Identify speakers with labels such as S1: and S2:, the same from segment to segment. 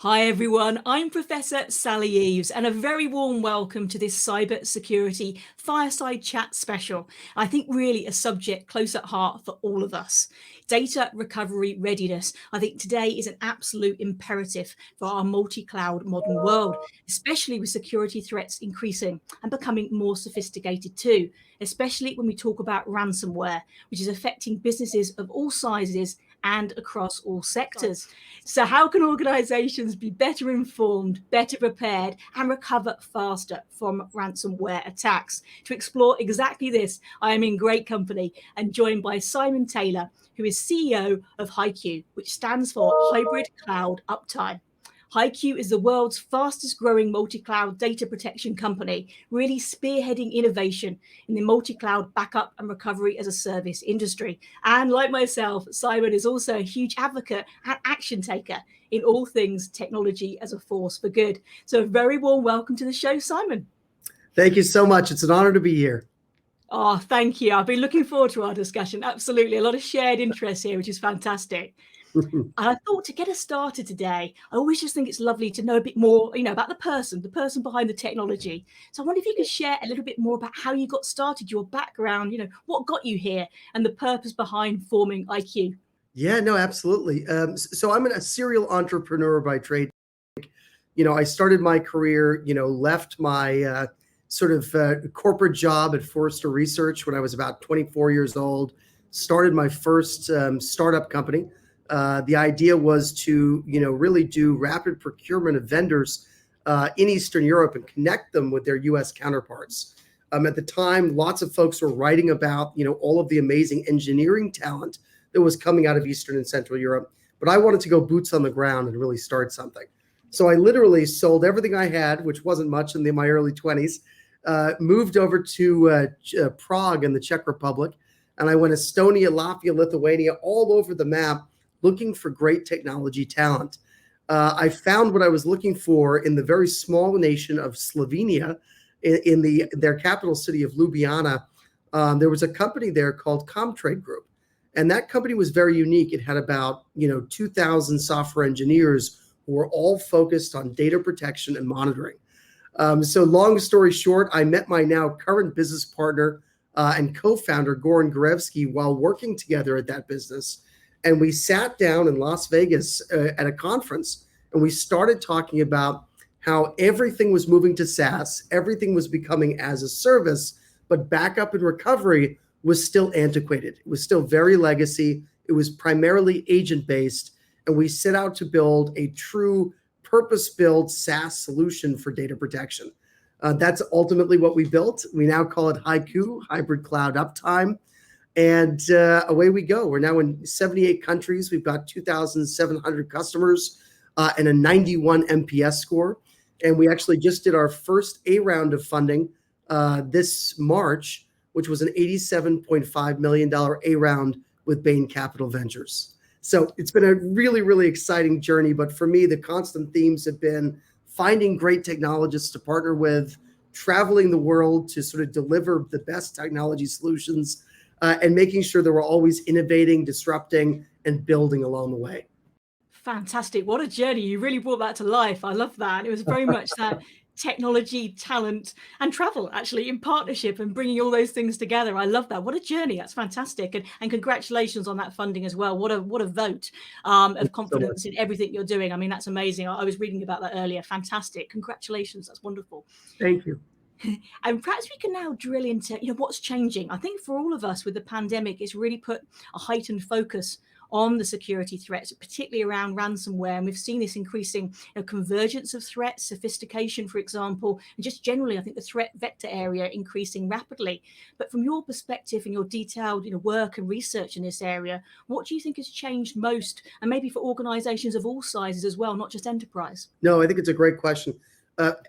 S1: Hi everyone, I'm Professor Sally Eaves and a very warm welcome to this cyber security fireside chat special. I think really a subject close at heart for all of us. Data recovery readiness, I think today is an absolute imperative for our multi-cloud modern world, especially with security threats increasing and becoming more sophisticated too, especially when we talk about ransomware, which is affecting businesses of all sizes and across all sectors. So, how can organizations be better informed, better prepared, and recover faster from ransomware attacks? To explore exactly this, I am in great company and joined by Simon Taylor, who is CEO of HYCU, which stands for Hybrid Cloud Uptime. HYCU is the world's fastest growing multi-cloud data protection company, really spearheading innovation in the multi-cloud backup and recovery as a service industry. And like myself, Simon is also a huge advocate and action taker in all things technology as a force for good. So a very warm welcome to the show, Simon.
S2: Thank you so much. It's an honor to be here.
S1: Oh, thank you. I've been looking forward to our discussion. Absolutely. A lot of shared interests here, which is fantastic. And I thought to get us started today, I always just think it's lovely to know a bit more, about the person behind the technology. So I wonder if you could share a little bit more about how you got started, your background, what got you here and the purpose behind forming HYCU.
S2: Yeah, no, absolutely. So I'm a serial entrepreneur by trade. I started my career, left my corporate job at Forrester Research when I was about 24 years old, started my first startup company. The idea was to, really do rapid procurement of vendors in Eastern Europe and connect them with their US counterparts. At the time, lots of folks were writing about, all of the amazing engineering talent that was coming out of Eastern and Central Europe. But I wanted to go boots on the ground and really start something. So I literally sold everything I had, which wasn't much in my early 20s, moved over to Prague in the Czech Republic. And I went Estonia, Latvia, Lithuania, all over the map, looking for great technology talent. I found what I was looking for in the very small nation of Slovenia, in their capital city of Ljubljana. There was a company there called Comtrade Group. And that company was very unique. It had about 2,000 software engineers who were all focused on data protection and monitoring. So long story short, I met my now current business partner and co-founder, Goran Gorevsky, while working together at that business. And we sat down in Las Vegas at a conference, and we started talking about how everything was moving to SaaS, everything was becoming as a service, but backup and recovery was still antiquated. It was still very legacy. It was primarily agent-based, and we set out to build a true purpose-built SaaS solution for data protection. That's ultimately what we built. We now call it HYCU, Hybrid Cloud Uptime. And away we go. We're now in 78 countries. We've got 2,700 customers and a 91 NPS score. And we actually just did our first A round of funding this March, which was an $87.5 million A round with Bain Capital Ventures. So it's been a really, really exciting journey. But for me, the constant themes have been finding great technologists to partner with, traveling the world to sort of deliver the best technology solutions, and making sure that we're always innovating, disrupting, and building along the way.
S1: Fantastic. What a journey. You really brought that to life. I love that. It was very much that technology, talent, and travel actually in partnership and bringing all those things together. I love that. What a journey. That's fantastic. And congratulations on that funding as well. What a vote of confidence in everything you're doing. I mean, that's amazing. I was reading about that earlier. Fantastic. Congratulations. That's wonderful.
S2: Thank you.
S1: And perhaps we can now drill into what's changing. I think for all of us with the pandemic, it's really put a heightened focus on the security threats, particularly around ransomware. And we've seen this increasing convergence of threats, sophistication, for example, and just generally, I think the threat vector area increasing rapidly. But from your perspective and your detailed work and research in this area, what do you think has changed most? And maybe for organizations of all sizes as well, not just enterprise?
S2: No, I think it's a great question.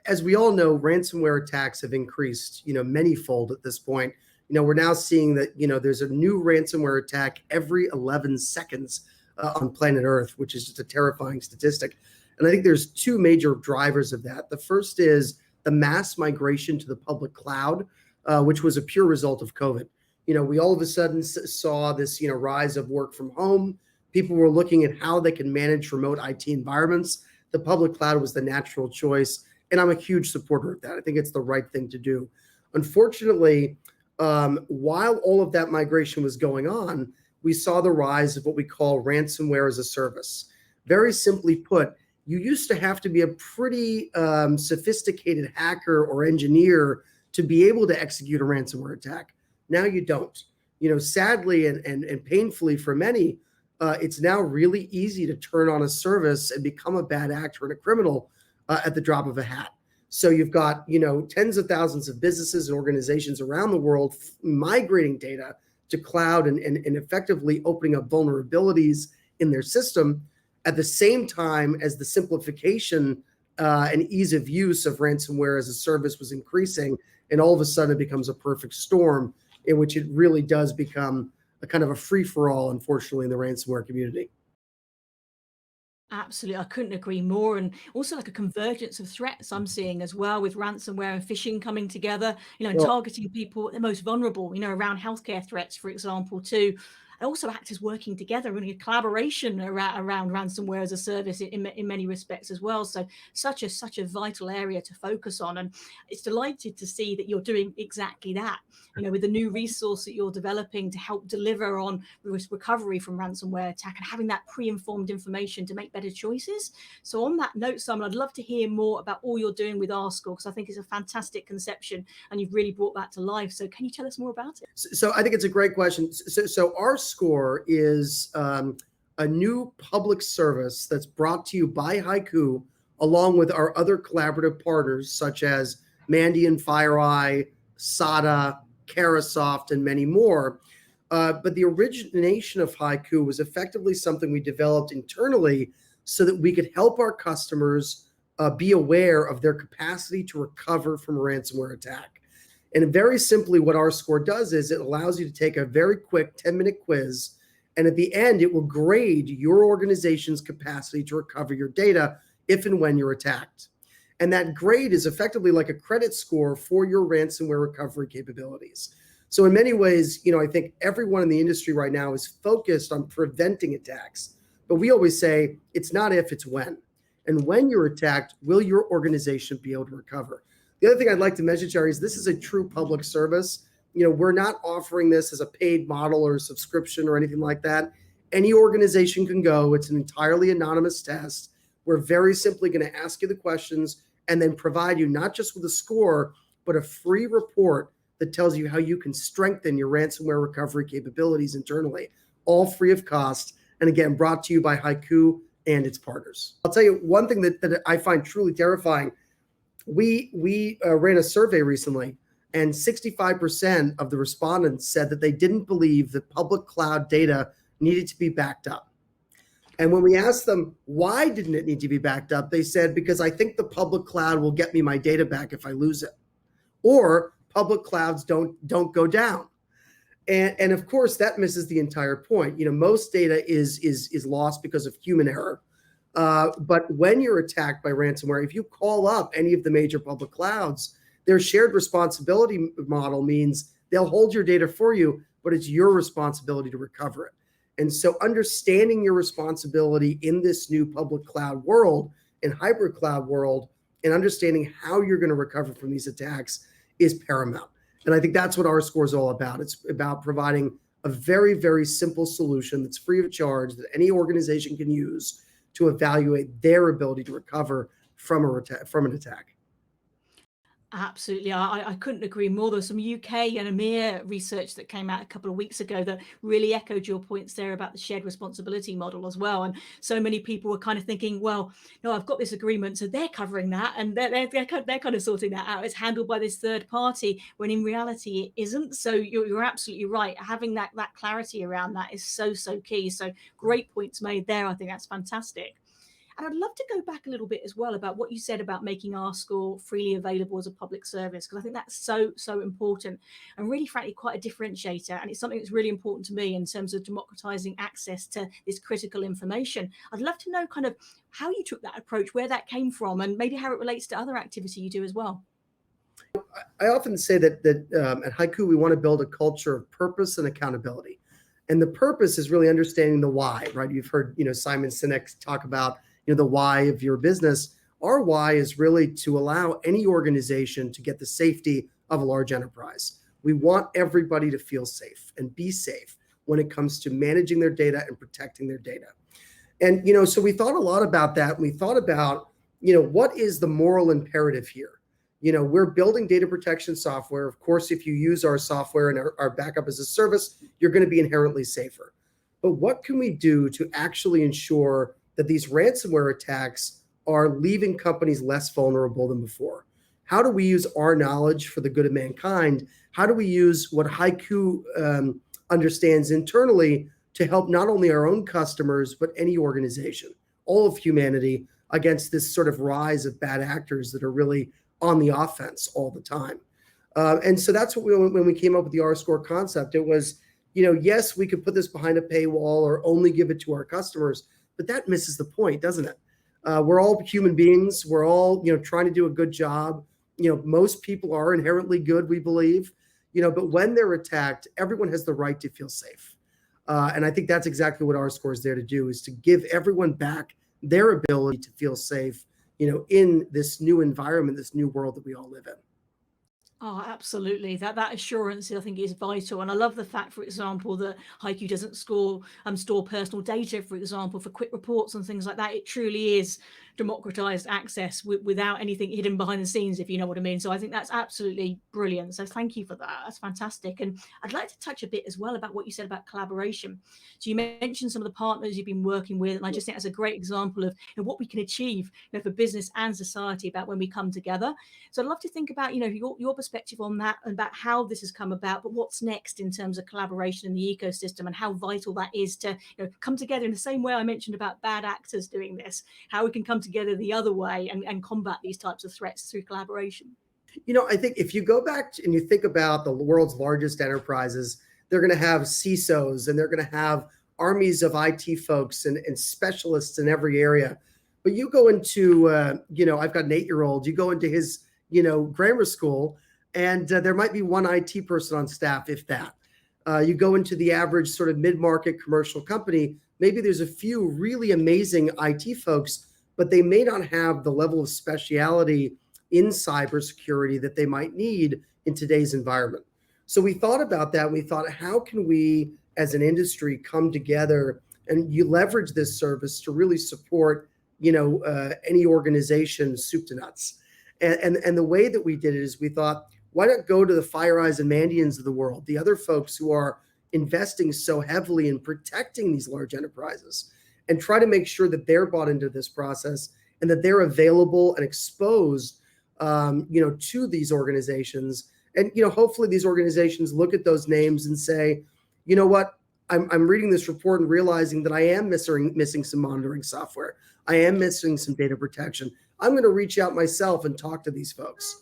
S2: As we all know, ransomware attacks have increased, manyfold at this point. We're now seeing that, there's a new ransomware attack every 11 seconds on planet Earth, which is just a terrifying statistic. And I think there's two major drivers of that. The first is the mass migration to the public cloud, which was a pure result of COVID. We all of a sudden saw this, rise of work from home. People were looking at how they can manage remote IT environments. the public cloud was the natural choice. And I'm a huge supporter of that. I think it's the right thing to do. Unfortunately, while all of that migration was going on, we saw the rise of what we call ransomware as a service. Very simply put, you used to have to be a pretty sophisticated hacker or engineer to be able to execute a ransomware attack. Now you don't. Sadly and painfully for many, it's now really easy to turn on a service and become a bad actor and a criminal at the drop of a hat. So you've got, tens of thousands of businesses and organizations around the world migrating data to cloud and effectively opening up vulnerabilities in their system at the same time as the simplification and ease of use of ransomware as a service was increasing. And all of a sudden it becomes a perfect storm in which it really does become a kind of a free-for-all, unfortunately, in the ransomware community.
S1: Absolutely, I couldn't agree more. And also like a convergence of threats I'm seeing as well with ransomware and phishing coming together, and
S2: Well,
S1: targeting people at the most vulnerable, around healthcare threats, for example, too. And also actors working together and a collaboration around ransomware as a service in many respects as well. So such a vital area to focus on. And it's delighted to see that you're doing exactly that, with the new resource that you're developing to help deliver on recovery from ransomware attack and having that pre-informed information to make better choices. So on that note, Simon, I'd love to hear more about all you're doing with our school, because I think it's a fantastic conception and you've really brought that to life. So can you tell us more about it?
S2: so I think it's a great question. So our score is a new public service that's brought to you by HYCU, along with our other collaborative partners such as Mandiant, FireEye, SADA, Carasoft, and many more. But the origination of HYCU was effectively something we developed internally so that we could help our customers be aware of their capacity to recover from a ransomware attack. And very simply, what our score does is it allows you to take a very quick 10-minute quiz. And at the end, it will grade your organization's capacity to recover your data if and when you're attacked. And that grade is effectively like a credit score for your ransomware recovery capabilities. So in many ways, I think everyone in the industry right now is focused on preventing attacks. But we always say it's not if, it's when. And when you're attacked, will your organization be able to recover? The other thing I'd like to mention, Jerry, is this is a true public service. We're not offering this as a paid model or a subscription or anything like that. Any organization can go. It's an entirely anonymous test. We're very simply going to ask you the questions and then provide you not just with a score, but a free report that tells you how you can strengthen your ransomware recovery capabilities internally, all free of cost. And again, brought to you by HYCU and its partners. I'll tell you one thing that I find truly terrifying. We ran a survey recently, and 65% of the respondents said that they didn't believe that public cloud data needed to be backed up. And when we asked them, why didn't it need to be backed up? They said, because I think the public cloud will get me my data back if I lose it. Or public clouds don't go down. And of course, that misses the entire point. Most data is lost because of human error. But when you're attacked by ransomware, if you call up any of the major public clouds, their shared responsibility model means they'll hold your data for you, but it's your responsibility to recover it. And so understanding your responsibility in this new public cloud world and hybrid cloud world and understanding how you're going to recover from these attacks is paramount. And I think that's what our score is all about. It's about providing a very, very simple solution that's free of charge that any organization can use to evaluate their ability to recover from an attack.
S1: Absolutely. I couldn't agree more. There's some UK and EMEA research that came out a couple of weeks ago that really echoed your points there about the shared responsibility model as well. And so many people were kind of thinking, well, no, I've got this agreement, so they're covering that and they're kind of sorting that out. It's handled by this third party, when in reality it isn't. So you're absolutely right. Having that clarity around that is so key. So great points made there. I think that's fantastic. And I'd love to go back a little bit as well about what you said about making our school freely available as a public service, because I think that's so important and really, frankly, quite a differentiator. And it's something that's really important to me in terms of democratizing access to this critical information. I'd love to know kind of how you took that approach, where that came from, and maybe how it relates to other activity you do as well.
S2: I often say that at HYCU, we want to build a culture of purpose and accountability. And the purpose is really understanding the why, right? You've heard, Simon Sinek talk about, the why of your business. Our why is really to allow any organization to get the safety of a large enterprise. We want everybody to feel safe and be safe when it comes to managing their data and protecting their data. And so we thought a lot about that. We thought about, what is the moral imperative here? We're building data protection software. Of course, if you use our software and our backup as a service, you're going to be inherently safer. But what can we do to actually ensure that these ransomware attacks are leaving companies less vulnerable than before? How do we use our knowledge for the good of mankind? How do we use what HYCU understands internally to help not only our own customers, but any organization, all of humanity, against this sort of rise of bad actors that are really on the offense all the time? And so that's what when we came up with the R-Score concept, it was, yes, we could put this behind a paywall or only give it to our customers, but that misses the point, doesn't it? We're all human beings. We're all, trying to do a good job. Most people are inherently good, we believe, but when they're attacked, everyone has the right to feel safe. And I think that's exactly what R-Score is there to do, is to give everyone back their ability to feel safe, in this new environment, this new world that we all live in.
S1: Oh, absolutely. That assurance, I think, is vital. And I love the fact, for example, that HYCU doesn't store personal data, for example, for quick reports and things like that. It truly is democratized access without anything hidden behind the scenes, if you know what I mean. So I think that's absolutely brilliant. So thank you for that. That's fantastic. And I'd like to touch a bit as well about what you said about collaboration. So you mentioned some of the partners you've been working with, and I just think that's a great example of what we can achieve, for business and society about when we come together. So I'd love to think about, your perspective on that and about how this has come about, but what's next in terms of collaboration in the ecosystem and how vital that is to come together in the same way I mentioned about bad actors doing this, how we can come together the other way and combat these types of threats through collaboration.
S2: I think if you go back and you think about the world's largest enterprises, they're going to have CISOs and they're going to have armies of IT folks and specialists in every area. But you go into, I've got an 8-year-old, you go into his, grammar school, and there might be one IT person on staff, if that. You go into the average sort of mid-market commercial company, maybe there's a few really amazing IT folks, but they may not have the level of speciality in cybersecurity that they might need in today's environment. So we thought about that. We thought, how can we as an industry come together and you leverage this service to really support, any organization soup to nuts. And the way that we did it is we thought, why not go to the FireEyes and Mandiants of the world, the other folks who are investing so heavily in protecting these large enterprises, and try to make sure that they're bought into this process and that they're available and exposed, to these organizations. And, hopefully these organizations look at those names and say, you know what, I'm reading this report and realizing that I am missing some monitoring software. I am missing some data protection. I'm going to reach out myself and talk to these folks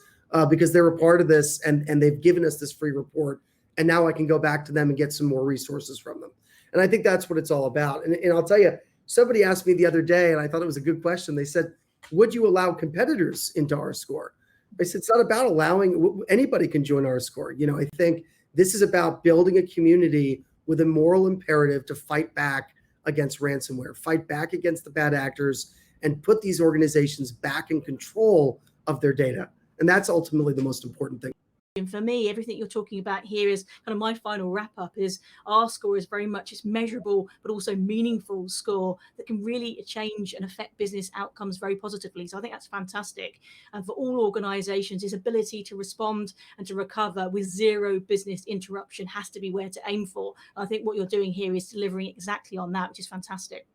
S2: because they're a part of this and they've given us this free report. And now I can go back to them and get some more resources from them. And I think that's what it's all about. And I'll tell you, somebody asked me the other day, and I thought it was a good question. They said, would you allow competitors into R-Score? I said, it's not about allowing, anybody can join R-Score. I think this is about building a community with a moral imperative to fight back against ransomware, fight back against the bad actors, and put these organizations back in control of their data. And that's ultimately the most important thing.
S1: And for me, everything you're talking about here is kind of my final wrap up is R-Score is very much it's measurable, but also meaningful score that can really change and affect business outcomes very positively. So I think that's fantastic. And for all organizations, its ability to respond and to recover with zero business interruption has to be where to aim for. I think what you're doing here is delivering exactly on that, which is fantastic.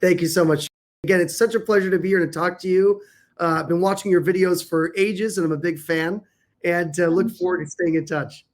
S2: Thank you so much. Again, it's such a pleasure to be here to talk to you. I've been watching your videos for ages, and I'm a big fan. And look forward to staying in touch.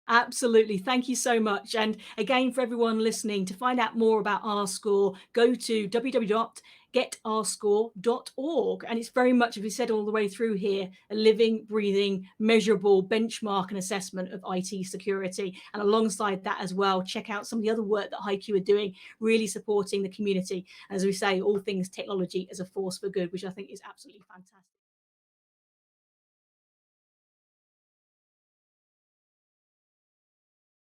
S1: Absolutely. Thank you so much. And again, for everyone listening, to find out more about R-Score, go to www.getarscore.org. And it's very much, as we said all the way through here, a living, breathing, measurable benchmark and assessment of IT security. And alongside that as well, check out some of the other work that HYCU are doing, really supporting the community. As we say, all things technology as a force for good, which I think is absolutely fantastic.